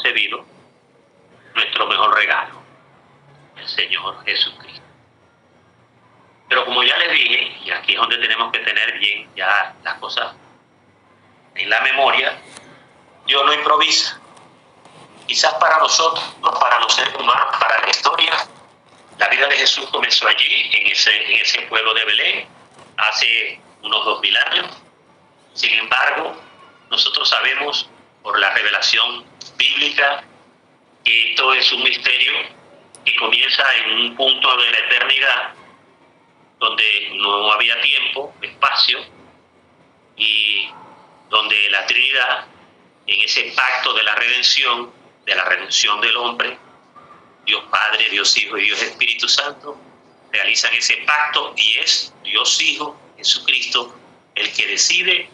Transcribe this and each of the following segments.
concebido nuestro mejor regalo, el Señor Jesucristo. Pero como ya les dije, y aquí es donde tenemos que tener bien ya las cosas en la memoria, Dios no improvisa. Quizás para nosotros, para los seres humanos, para la historia, la vida de Jesús comenzó allí, en ese pueblo de Belén, hace unos 2000 años. Sin embargo, nosotros sabemos por la revelación bíblica que esto es un misterio que comienza en un punto de la eternidad donde no había tiempo, espacio, y donde la Trinidad, en ese pacto de la redención del hombre, Dios Padre, Dios Hijo y Dios Espíritu Santo, realizan ese pacto y es Dios Hijo, Jesucristo, el que decide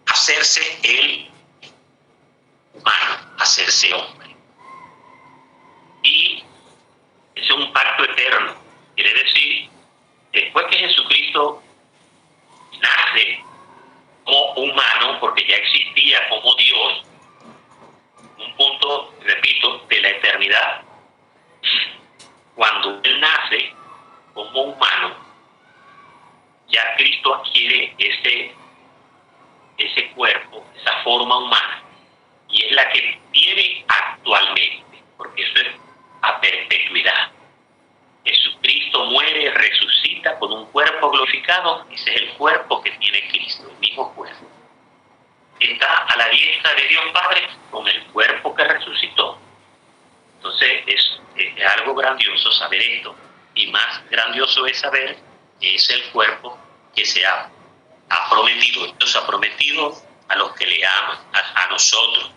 hacerse el humano, hacerse hombre. Y ese es un pacto eterno. Quiere decir, después que Jesucristo nace como humano, porque ya existía como Dios, un punto, repito, de la eternidad, cuando Él nace como humano, ya Cristo adquiere ese cuerpo, esa forma humana, y es la que tiene actualmente, porque eso es a perpetuidad. Jesucristo muere, resucita con un cuerpo glorificado, ese es el cuerpo que tiene Cristo, el mismo cuerpo. Está a la diestra de Dios Padre con el cuerpo que resucitó. Entonces es algo grandioso saber esto, y más grandioso es saber que es el cuerpo que se ha prometido. Dios ha prometido a los que le aman, a nosotros,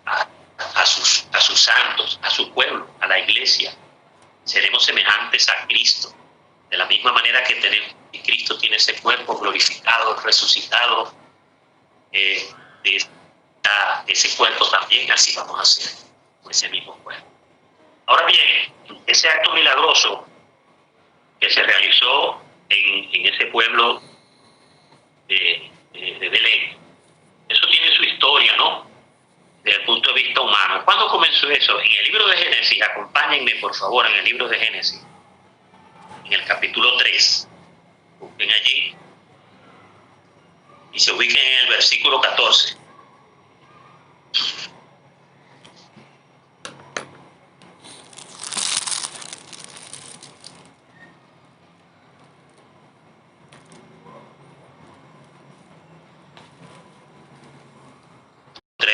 a sus santos, a su pueblo, a la iglesia. Seremos semejantes a Cristo, de la misma manera que Cristo tiene ese cuerpo glorificado, resucitado, de ese cuerpo también, así vamos a ser, con ese mismo cuerpo. Ahora bien, ese acto milagroso que se realizó en ese pueblo de Belén, eso tiene su historia, ¿no? Desde el punto de vista humano. ¿Cuándo comenzó eso? En el libro de Génesis, acompáñenme por favor en el libro de Génesis, en el capítulo 3, busquen allí y se ubiquen en el versículo 14.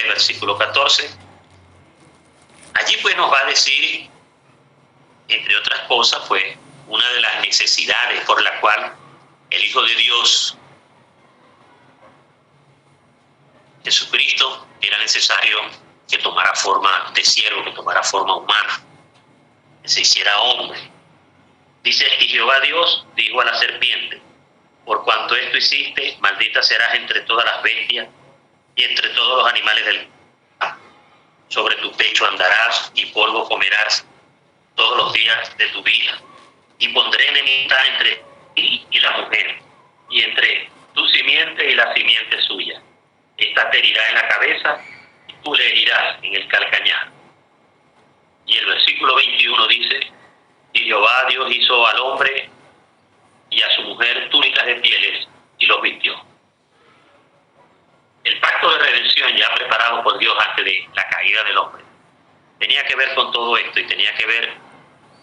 Versículo 14. Allí pues nos va a decir, entre otras cosas, pues una de las necesidades por la cual el Hijo de Dios, Jesucristo, era necesario que tomara forma de siervo, que tomara forma humana, que se hiciera hombre. Dice, y Jehová Dios dijo a la serpiente, por cuanto esto hiciste, maldita serás entre todas las bestias y entre todos los animales del campo. Sobre tu pecho andarás y polvo comerás todos los días de tu vida. Y pondré enemistad entre ti y la mujer, y entre tu simiente y la simiente suya. Esta te herirá en la cabeza, y tú le herirás en el calcañar. Y el versículo 21 dice, y Jehová Dios hizo al hombre y a su mujer túnicas de pieles, y los vistió. El pacto de redención ya preparado por Dios antes de la caída del hombre tenía que ver con todo esto y tenía que ver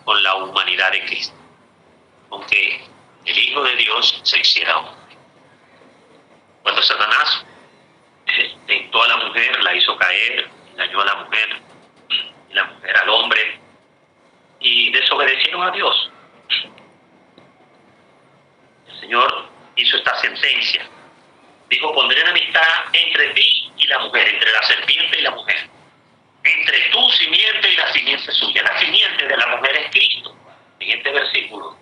con la humanidad de Cristo, con que el Hijo de Dios se hiciera hombre. Cuando Satanás tentó a la mujer, la hizo caer, engañó a la mujer, y la mujer al hombre, y desobedecieron a Dios. El Señor hizo esta sentencia. Dijo, pondré enemistad entre ti y la mujer, entre la serpiente y la mujer, entre tu simiente y la simiente suya. La simiente de la mujer es Cristo, en este versículo.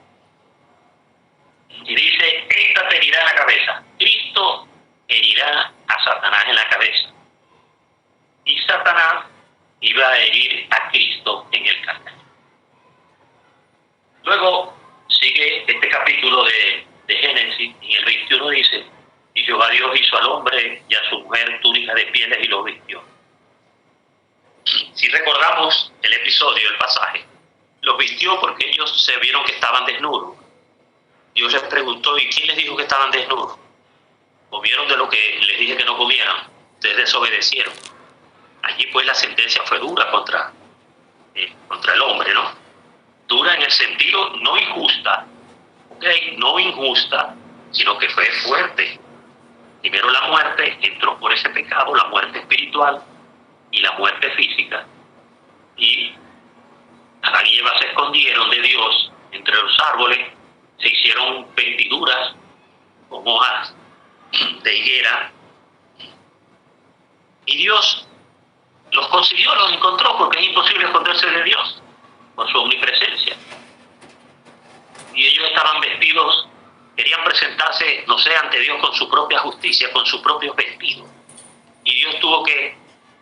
Y dice, esta te herirá en la cabeza. Cristo herirá a Satanás en la cabeza. Y Satanás iba a herir a Cristo en el calcañar. Luego sigue este capítulo de Génesis, y el 21 dice, y Jehová Dios hizo al hombre y a su mujer túnicas de pieles y los vistió. episodio, el pasaje, los vistió porque ellos se vieron que estaban desnudos. Dios les preguntó, ¿y quién les dijo que estaban desnudos? ¿Comieron de lo que les dije que no comieran? Ustedes desobedecieron. Allí pues la sentencia fue dura contra el hombre, ¿no? Dura en el sentido no injusta, ¿okay? No injusta, sino que fue fuerte. Primero la muerte entró por ese pecado, la muerte espiritual y la muerte física. Y Adán y Eva se escondieron de Dios entre los árboles, se hicieron vestiduras con hojas de higuera, y Dios los consiguió, los encontró, porque es imposible esconderse de Dios con su omnipresencia. Y ellos estaban vestidos, querían presentarse, no sé, ante Dios con su propia justicia, con sus propios vestidos. Y Dios tuvo que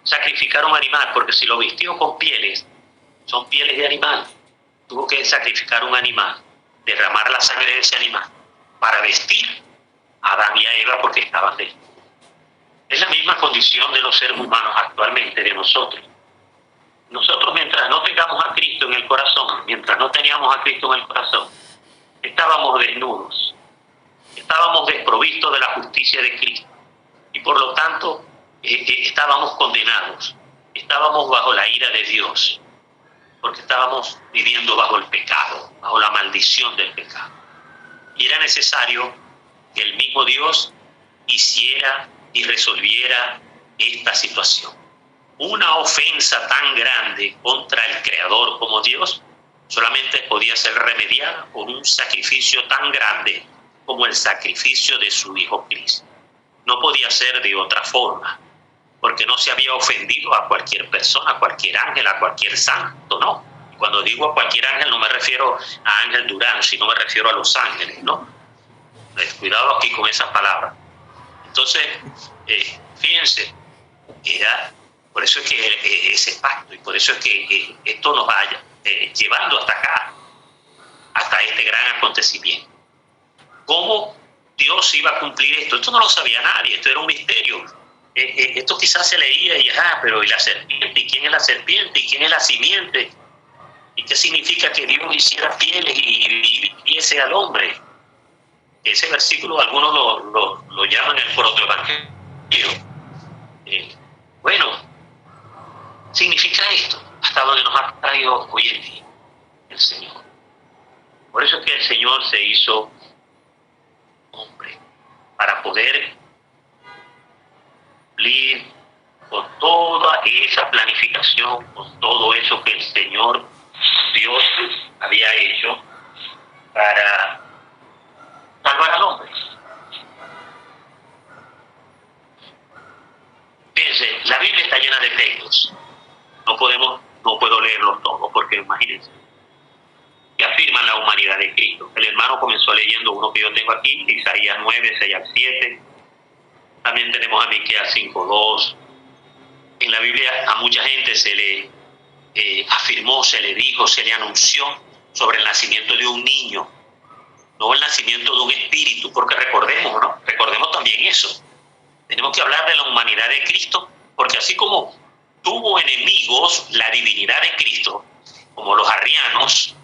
sacrificar un animal, porque si lo vistió con pieles, son pieles de animal, tuvo que sacrificar un animal, derramar la sangre de ese animal, para vestir a Adán y a Eva, porque estaban desnudos. Es la misma condición de los seres humanos actualmente, de nosotros. Nosotros, mientras no tengamos a Cristo en el corazón, mientras no teníamos a Cristo en el corazón, estábamos desnudos, estábamos desprovistos de la justicia de Cristo, y por lo tanto estábamos condenados, estábamos bajo la ira de Dios, porque estábamos viviendo bajo el pecado, bajo la maldición del pecado. Y era necesario que el mismo Dios hiciera y resolviera esta situación. Una ofensa tan grande contra el Creador como Dios solamente podía ser remediada por un sacrificio tan grande como el sacrificio de su Hijo Cristo. No podía ser de otra forma, porque no se había ofendido a cualquier persona, a cualquier ángel, a cualquier santo, no. Y cuando digo a cualquier ángel no me refiero a Ángel Durán, sino me refiero a los ángeles, ¿no? Cuidado aquí con esas palabras. Entonces, fíjense, por eso es que ese pacto, y por eso es que esto nos vaya llevando hasta acá, hasta este gran acontecimiento. ¿Cómo Dios iba a cumplir esto? Esto no lo sabía nadie, esto era un misterio. Esto quizás se leía y pero ¿y la serpiente? ¿Y quién es la serpiente? ¿Y quién es la simiente? ¿Y qué significa que Dios hiciera pieles y viese al hombre? Ese versículo algunos lo llaman el protoevangelio. Bueno, significa esto, hasta donde nos ha traído hoy en día el Señor. Por eso es que el Señor se hizo hombre, para poder cumplir con toda esa planificación, con todo eso que el Señor Dios había hecho para salvar al hombre. Fíjense, la Biblia está llena de textos. No puedo leerlos todos, porque imagínense, que afirman la humanidad de Cristo. El hermano comenzó leyendo uno que yo tengo aquí, Isaías 9, 6 al 7. También tenemos a Miqueas 5:2. En la Biblia a mucha gente se le afirmó, se le dijo, se le anunció sobre el nacimiento de un niño, no el nacimiento de un espíritu, porque recordemos, ¿no? Recordemos también eso. Tenemos que hablar de la humanidad de Cristo, porque así como tuvo enemigos la divinidad de Cristo, como los arrianos,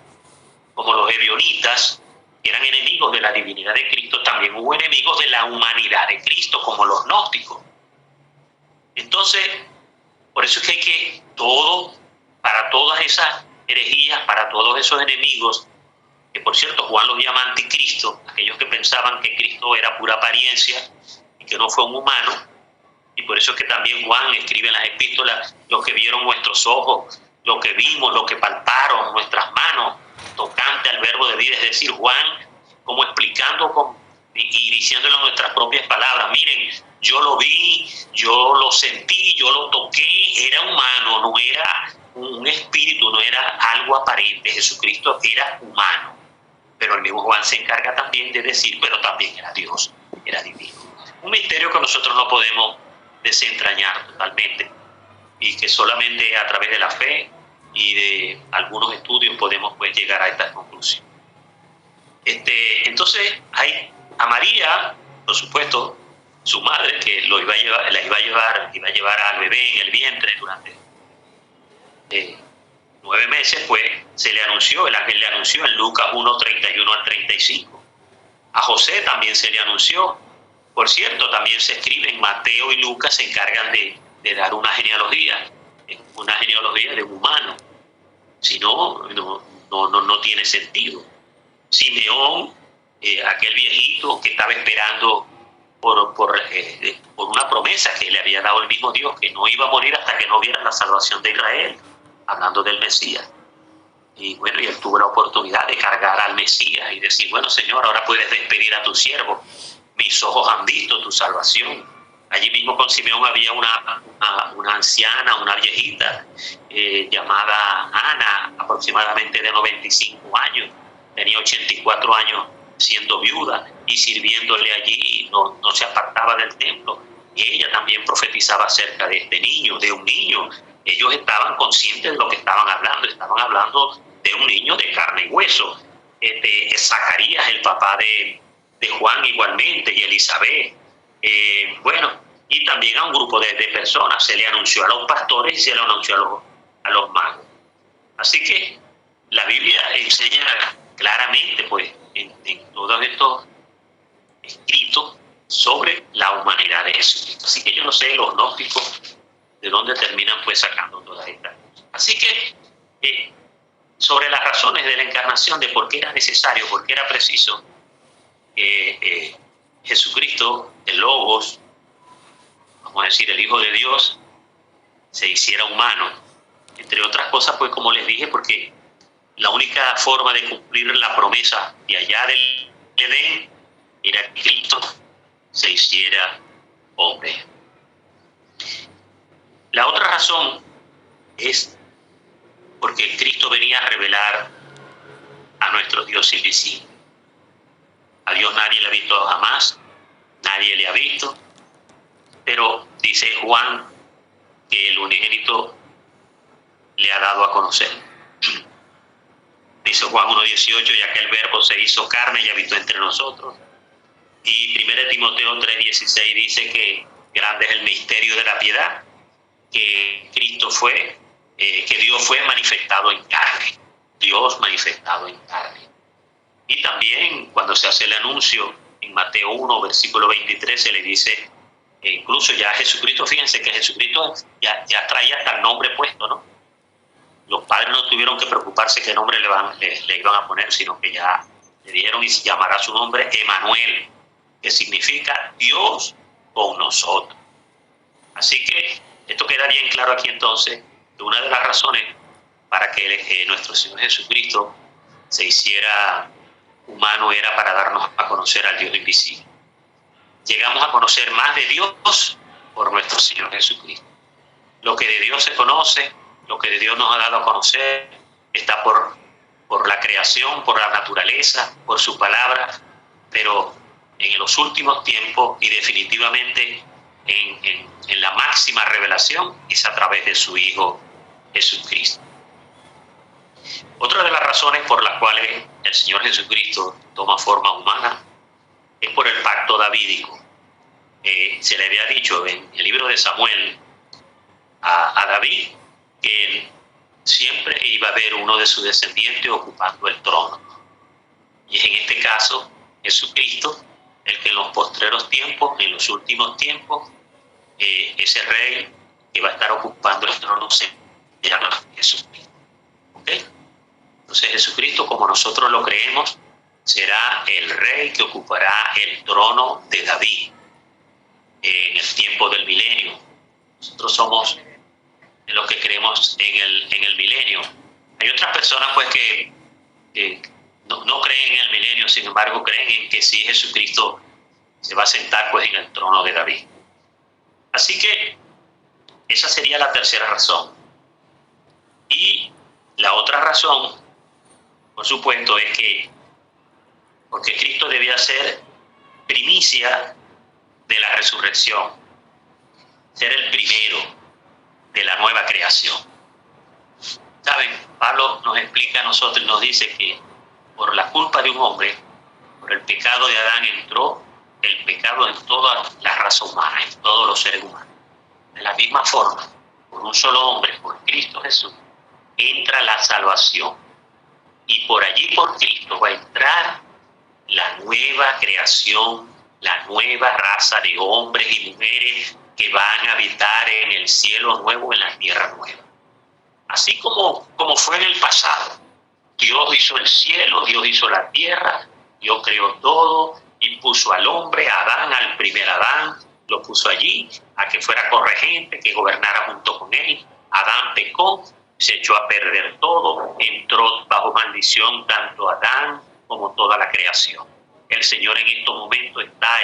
como los ebionitas, que eran enemigos de la divinidad de Cristo, también hubo enemigos de la humanidad de Cristo, como los gnósticos. Entonces, por eso es que hay que para todas esas herejías, para todos esos enemigos, que por cierto Juan los llama anticristo, aquellos que pensaban que Cristo era pura apariencia y que no fue un humano, y por eso es que también Juan escribe en las epístolas lo que vieron nuestros ojos, lo que vimos, lo que palparon nuestras manos, tocante al verbo de vida, es decir, Juan como explicando y diciéndolo en nuestras propias palabras, miren, yo lo vi, yo lo sentí, yo lo toqué, era humano, no era un espíritu, no era algo aparente, Jesucristo era humano, pero el mismo Juan se encarga también de decir, pero también era Dios, era divino. Un misterio que nosotros no podemos desentrañar totalmente y que solamente a través de la fe y de algunos estudios podemos pues llegar a esta conclusión. Entonces hay a María, por supuesto, su madre, que la iba a llevar al bebé en el vientre durante 9 meses, pues se le anunció, el ángel le anunció en Lucas 1, 31 al 35. A José también se le anunció. Por cierto, también se escribe en Mateo y Lucas, se encargan de dar una genealogía de un humano. Si no, no tiene sentido. Simeón, aquel viejito que estaba esperando por una promesa que le había dado el mismo Dios, que no iba a morir hasta que no viera la salvación de Israel, hablando del Mesías. Y bueno, y él tuvo la oportunidad de cargar al Mesías y decir, bueno, Señor, ahora puedes despedir a tu siervo. Mis ojos han visto tu salvación. Allí mismo con Simeón había una anciana, una viejita, llamada Ana, aproximadamente de 95 años. Tenía 84 años siendo viuda y sirviéndole allí, no se apartaba del templo. Y ella también profetizaba acerca de este niño, de un niño. Ellos estaban conscientes de lo que estaban hablando de un niño de carne y hueso. Zacarías, el papá de Juan igualmente, y Elizabeth. Bueno, y también a un grupo de personas. Se le anunció a los pastores y se le anunció a los magos. Así que la Biblia enseña claramente, pues, en todos estos escritos sobre la humanidad de Jesucristo. Así que yo no sé los gnósticos de dónde terminan pues sacando todas estas cosas. Así que sobre las razones de la encarnación, de por qué era necesario, por qué era preciso que Jesucristo, el Logos, vamos a decir el Hijo de Dios, se hiciera humano, entre otras cosas, pues como les dije, porque la única forma de cumplir la promesa de allá del Edén era que Cristo se hiciera hombre. La otra razón es porque Cristo venía a revelar a nuestro Dios invisible. A Dios nadie le ha visto jamás, nadie le ha visto, pero dice Juan que el unigénito le ha dado a conocer. Dice Juan 1:18, ya que el verbo se hizo carne y habitó entre nosotros. Y 1 Timoteo 3:16 dice que grande es el misterio de la piedad, que Cristo fue, que Dios fue manifestado en carne, Dios manifestado en carne. Y también cuando se hace el anuncio en Mateo 1, versículo 23, se le dice, incluso ya Jesucristo, fíjense que Jesucristo ya traía hasta el nombre puesto, ¿no? Los padres no tuvieron que preocuparse qué nombre le iban a poner, sino que ya le dijeron, y se llamará su nombre Emanuel, que significa Dios con nosotros. Así que esto queda bien claro aquí entonces, que una de las razones para que nuestro Señor Jesucristo se hiciera humano era para darnos a conocer al Dios invisible. Llegamos a conocer más de Dios por nuestro Señor Jesucristo. Lo que de Dios se conoce, lo que de Dios nos ha dado a conocer, está por la creación, por la naturaleza, por su palabra, pero en los últimos tiempos y definitivamente en la máxima revelación es a través de su Hijo Jesucristo. Otra de las razones por las cuales el Señor Jesucristo toma forma humana es por el pacto davídico. Se le había dicho en el libro de Samuel a David que siempre iba a haber uno de sus descendientes ocupando el trono. Y es en este caso Jesucristo el que en los postreros tiempos, en los últimos tiempos, ese rey que va a estar ocupando el trono se llama Jesucristo. ¿Okay? Entonces Jesucristo, como nosotros lo creemos, será el rey que ocupará el trono de David en el tiempo del milenio. Nosotros somos de los que creemos en el milenio. Hay otras personas pues que no creen en el milenio, sin embargo creen en que sí, Jesucristo se va a sentar pues en el trono de David. Así que esa sería la tercera razón. Y la otra razón, por supuesto, es que porque Cristo debía ser primicia de la resurrección, ser el primero de la nueva creación. ¿Saben? Pablo nos explica a nosotros y nos dice que por la culpa de un hombre, por el pecado de Adán, entró el pecado en toda la raza humana, en todos los seres humanos. De la misma forma, por un solo hombre, por Cristo Jesús, entra la salvación. Y por allí, por Cristo, va a entrar la nueva creación, la nueva raza de hombres y mujeres que van a habitar en el cielo nuevo, en la tierra nueva. Así como fue en el pasado. Dios hizo el cielo, Dios hizo la tierra, Dios creó todo y puso al hombre, a Adán, al primer Adán, lo puso allí a que fuera corregente, que gobernara junto con él. Adán pecó, se echó a perder todo, entró bajo maldición tanto Adán como toda la creación. El Señor en estos momentos está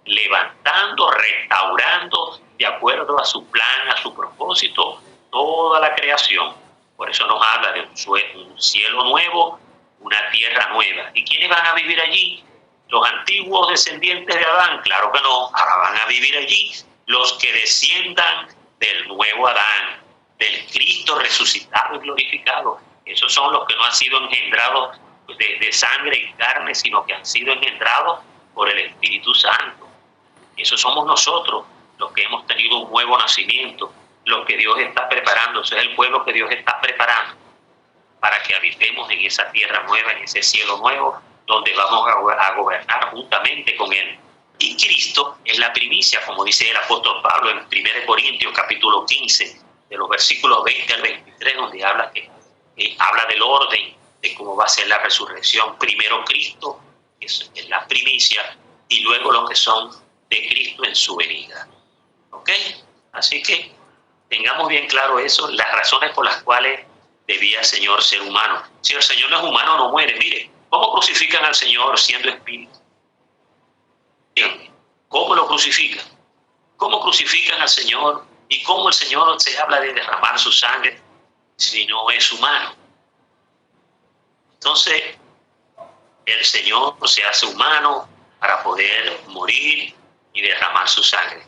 levantando, restaurando, de acuerdo a su plan, a su propósito, toda la creación. Por eso nos habla de un cielo nuevo, una tierra nueva. ¿Y quiénes van a vivir allí? ¿Los antiguos descendientes de Adán? Claro que no. Ahora van a vivir allí los que desciendan del nuevo Adán, del Cristo resucitado y glorificado. Esos son los que no han sido engendrados de sangre y carne, sino que han sido engendrados por el Espíritu Santo. Esos somos nosotros, los que hemos tenido un nuevo nacimiento, los que Dios está preparando. Ese es el pueblo que Dios está preparando para que habitemos en esa tierra nueva, en ese cielo nuevo, donde vamos a gobernar juntamente con Él. Y Cristo es la primicia, como dice el apóstol Pablo en 1 Corintios capítulo 15, de los versículos 20 al 23, donde habla del orden de cómo va a ser la resurrección. Primero Cristo, que es la primicia, y luego los que son de Cristo en su venida. ¿Ok? Así que tengamos bien claro eso, las razones por las cuales debía el Señor ser humano. Si el Señor no es humano, no muere. Mire, ¿cómo crucifican al Señor siendo espíritu? ¿Cómo lo crucifican? ¿Cómo crucifican al Señor? ¿Y cómo el Señor se habla de derramar su sangre si no es humano? Entonces, el Señor se hace humano para poder morir y derramar su sangre.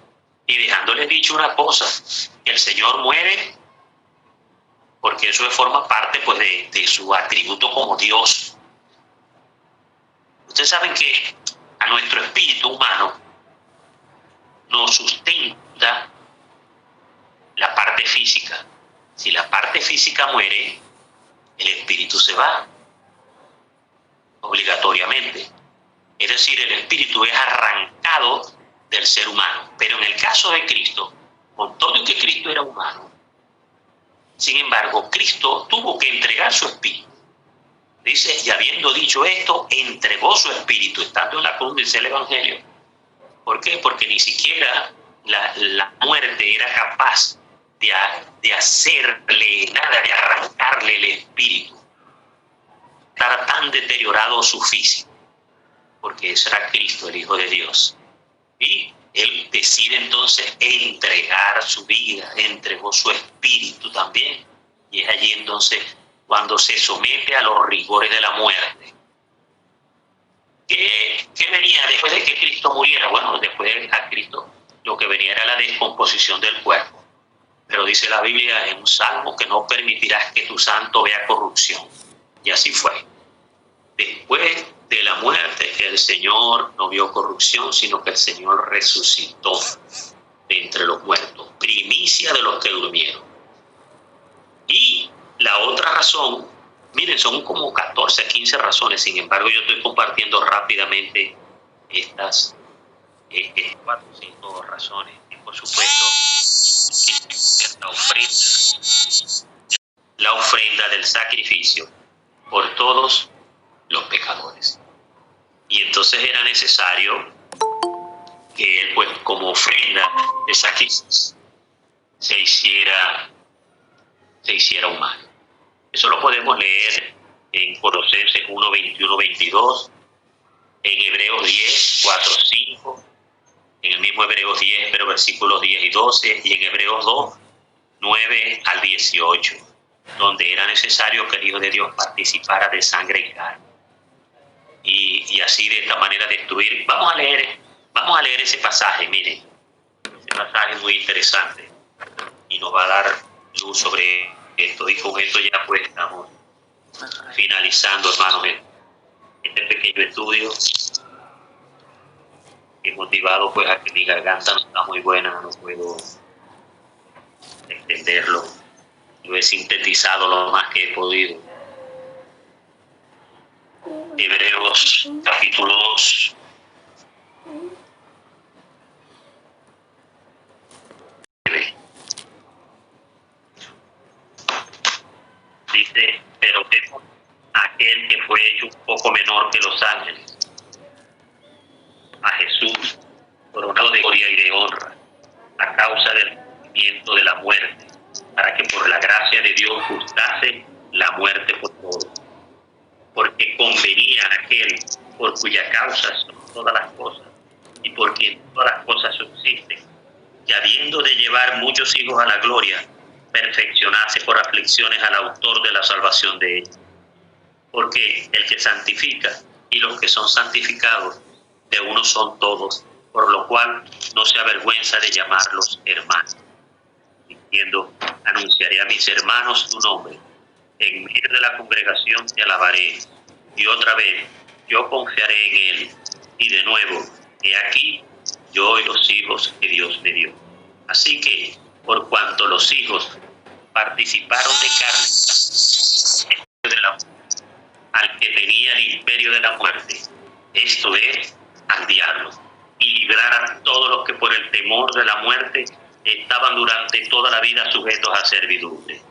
Y dejándoles dicho una cosa, que el Señor muere porque eso forma parte pues, de su atributo como Dios. Ustedes saben que a nuestro espíritu humano nos sustenta la parte física. Si la parte física muere, el espíritu se va obligatoriamente. Es decir, el espíritu es arrancado del ser humano. Pero en el caso de Cristo, con todo y que Cristo era humano, sin embargo, Cristo tuvo que entregar su espíritu. Dice, y habiendo dicho esto, entregó su espíritu, estando en la cruz, dice el Evangelio. ¿Por qué? Porque ni siquiera la muerte era capaz de hacerle nada, de arrancarle el espíritu. Estaba tan deteriorado su físico, porque ese era Cristo, el Hijo de Dios. Y Él decide entonces entregar su vida, entregó su espíritu también. Y es allí entonces cuando se somete a los rigores de la muerte. ¿Qué venía después de que Cristo muriera? Bueno, después de Cristo lo que venía era la descomposición del cuerpo. Pero dice la Biblia en un salmo que no permitirás que tu santo vea corrupción. Y así fue. Después de la muerte, el Señor no vio corrupción, sino que el Señor resucitó de entre los muertos, primicia de los que durmieron. Y la otra razón, miren, son como 14, 15 razones, sin embargo yo estoy compartiendo rápidamente estas 4 o 5 razones. Y por supuesto, la ofrenda del sacrificio por todos los pecadores. Y entonces era necesario que Él, pues, como ofrenda de sacrificio, se hiciera humano. Eso lo podemos leer en Colosenses 1, 21, 22, en Hebreos 10, 4, 5, en el mismo Hebreos 10, pero versículos 10 y 12, y en Hebreos 2, 9 al 18, donde era necesario que el Hijo de Dios participara de sangre y carne. Y así de esta manera destruir. Vamos a leer ese pasaje, miren. Ese pasaje es muy interesante y nos va a dar luz sobre esto. Y con esto ya pues estamos finalizando, hermanos, este pequeño estudio. He motivado pues a que mi garganta no está muy buena, no puedo entenderlo. Lo he sintetizado lo más que he podido. Hebreos capítulo 2. Dice, pero vemos a aquel que fue hecho un poco menor que los ángeles, a Jesús, coronado de gloria y de honra, a causa del sufrimiento de la muerte, para que por la gracia de Dios gustase la muerte por todos. Porque convenía a aquel por cuya causa son todas las cosas, y por quien todas las cosas subsisten, que habiendo de llevar muchos hijos a la gloria, perfeccionase por aflicciones al autor de la salvación de ellos. Porque el que santifica y los que son santificados, de uno son todos, por lo cual no se avergüenza de llamarlos hermanos. Diciendo, anunciaré a mis hermanos tu nombre, en medio de la congregación te alabaré, y otra vez yo confiaré en él, y de nuevo, he aquí, yo y los hijos que Dios me dio. Así que, por cuanto los hijos participaron de carne de la, al que tenía el imperio de la muerte, esto es, al diablo, y librar a todos los que por el temor de la muerte estaban durante toda la vida sujetos a servidumbre.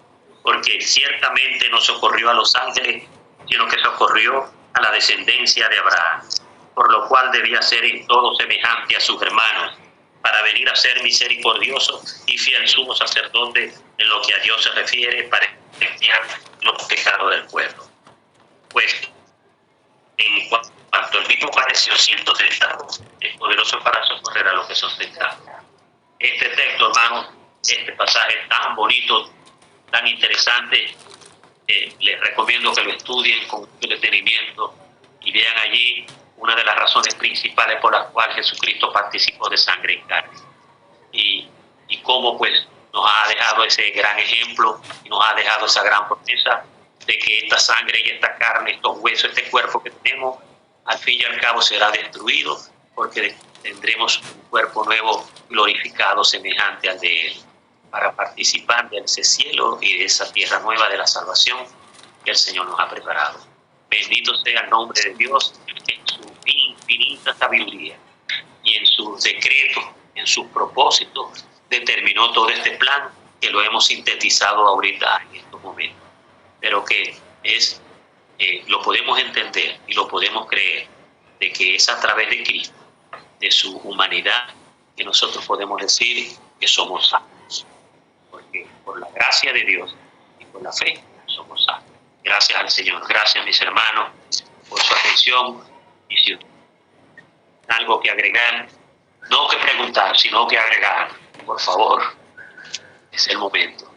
Porque ciertamente no socorrió a los ángeles, sino que socorrió a la descendencia de Abraham, por lo cual debía ser en todo semejante a sus hermanos, para venir a ser misericordioso y fiel sumo sacerdote en lo que a Dios se refiere, para expiar los pecados del pueblo. Pues, en cuanto el mismo pareció siendo tentado, es poderoso para socorrer a los que son tentados. Este texto, hermanos, este pasaje tan bonito, tan interesante, les recomiendo que lo estudien con mucho detenimiento y vean allí una de las razones principales por las cuales Jesucristo participó de sangre en carne. Y cómo pues nos ha dejado ese gran ejemplo y nos ha dejado esa gran promesa de que esta sangre y esta carne, estos huesos, este cuerpo que tenemos, al fin y al cabo será destruido, porque tendremos un cuerpo nuevo glorificado semejante al de Él, para participar de ese cielo y de esa tierra nueva de la salvación que el Señor nos ha preparado. Bendito sea el nombre de Dios en su infinita sabiduría y en sus decretos, en sus propósitos, determinó todo este plan que lo hemos sintetizado ahorita en estos momentos, pero que es, lo podemos entender y lo podemos creer, de que es a través de Cristo, de su humanidad, que nosotros podemos decir que somos salvos, porque por la gracia de Dios y por la fe somos salvos. Gracias al Señor, gracias mis hermanos por su atención, y si algo que agregar, no que preguntar, sino que agregar, por favor, es el momento.